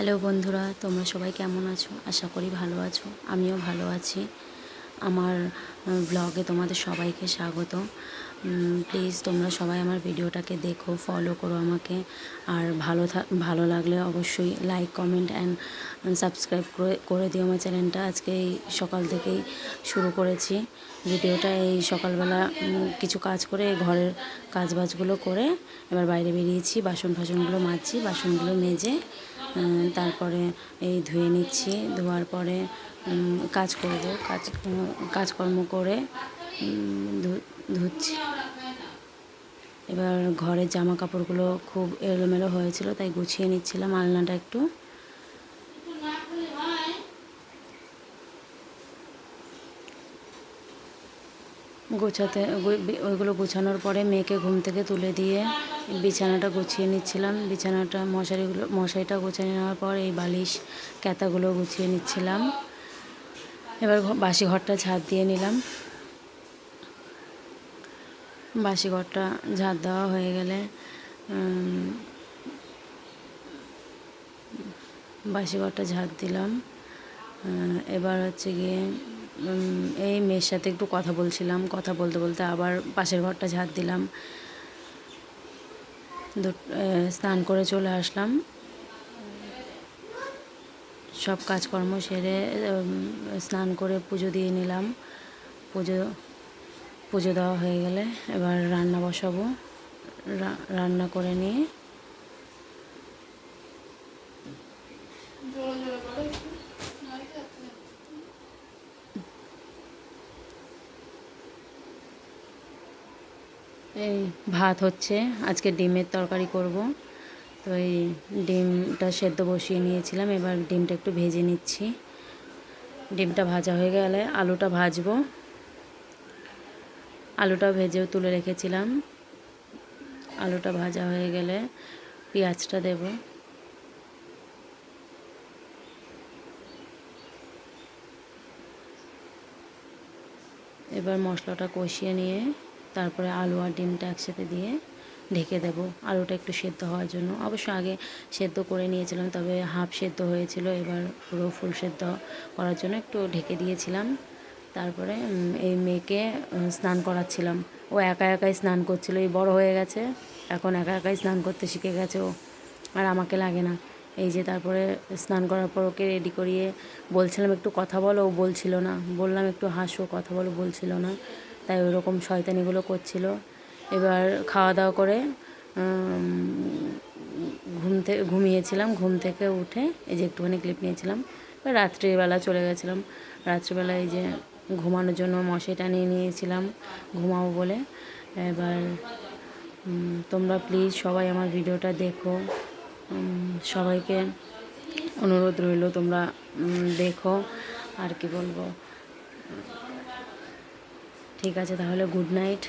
Hello বন্ধুরা, তোমরা সবাই কেমন আছো? আশা করি ভালো আছো। আমিও ভালো আছি। আমার ব্লগে তোমাদের সবাইকে স্বাগত। প্লিজ তোমরা সবাই আমার ভিডিওটাকে দেখো, ফলো করো আমাকে। আর ভালো লাগলে অবশ্যই লাইক, কমেন্ট অ্যান্ড সাবস্ক্রাইব করে দিও আমার চ্যানেলটা। আজকে এই সকাল থেকেই শুরু করেছি ভিডিওটা। এই সকালবেলা কিছু কাজ করে ঘরের কাজবাজগুলো করে এবার বাইরে বেরিয়েছি। বাসনগুলো মাজছি, বাসনগুলো মেজে তারপরে এই ধুয়ে নিচ্ছি। ধোয়ার পরে কাজকর্ম করে ধুচ্ছি। এবার ঘরের জামা কাপড়গুলো খুব এলোমেলো হয়েছিল, তাই গুছিয়ে নিচ্ছিলাম আলনাটা একটু। ওইগুলো গোছানোর পরে মেয়েকে ঘুম থেকে তুলে দিয়ে বিছানাটা গুছিয়ে নিচ্ছিলাম। মশারিটা গুছিয়ে নেওয়ার পর এই বালিশ ক্যাতাগুলো গুছিয়ে নিচ্ছিলাম। এবার বাসি ঘরটা ঝাড় দিয়ে নিলাম। বাসি ঘরটা ঝাড় দেওয়া হয়ে গেলে বাসি ঘরটা ঝাড় দিলাম। এবার হচ্ছে গিয়ে এই মেয়ের সাথে একটু কথা বলছিলাম। কথা বলতে বলতে আবার পাশের ঘরটা ঝাড় দিলাম। স্নান করে চলে আসলাম। সব কাজকর্ম সেরে স্নান করে পুজো দিয়ে নিলাম। পুজো দেওয়া হয়ে গেলে এবার রান্না বসাবো। রান্না করে নিয়ে এই ভাত হচ্ছে। আজকে ডিমের তরকারি করব। তো এই ডিমটা সেদ্ধ বসিয়ে নিয়েছিলাম। এবার ডিমটা একটু ভেজে নিচ্ছি। ডিমটা ভাজা হয়ে গেলে আলুটা ভাজবো। আলুটা ভেজেও তুলে রেখেছিলাম। আলুটা ভাজা হয়ে গেলে পেঁয়াজটা দেব। এবার মশলাটা কষিয়ে নিয়ে তারপরে আলু আর ডিমটা একসাথে দিয়ে ঢেকে দেব আলুটা একটু সেদ্ধ হওয়ার জন্য। অবশ্য আগে সেদ্ধ করে নিয়েছিলাম, তবে হাফ সেদ্ধ হয়েছিল। এবার পুরো ফুল সেদ্ধ করার জন্য একটু ঢেকে দিয়েছিলাম। তারপরে এই মেয়েকে স্নান করাচ্ছিলাম। ও একা একাই স্নান করছিল। এই বড় হয়ে গেছে, এখন একা একাই স্নান করতে শিখে গেছে ও, আর আমাকে লাগে না। এই যে তারপরে স্নান করার পর ওকে রেডি করিয়ে বলছিলাম একটু কথা বলো, ও বলছিল না। বললাম একটু হাসো, কথা বলো, বলছিল না। তাই ওরকম শয়তানিগুলো করছিল। এবার খাওয়া দাওয়া করে ঘুমিয়েছিলাম। ঘুম থেকে উঠে এই যে একটুখানি ক্লিপ নিয়েছিলাম। রাত্রিবেলা চলে গেছিলাম। রাত্রিবেলা এই যে ঘুমানোর জন্য মশারিটা নিয়ে নিয়েছিলাম ঘুমাবো বলে। এবার তোমরা প্লিজ সবাই আমার ভিডিওটা দেখো। সবাইকে অনুরোধ রইল তোমরা দেখো। আর কি বলবো। ঠিক আছে তাহলে, গুড নাইট।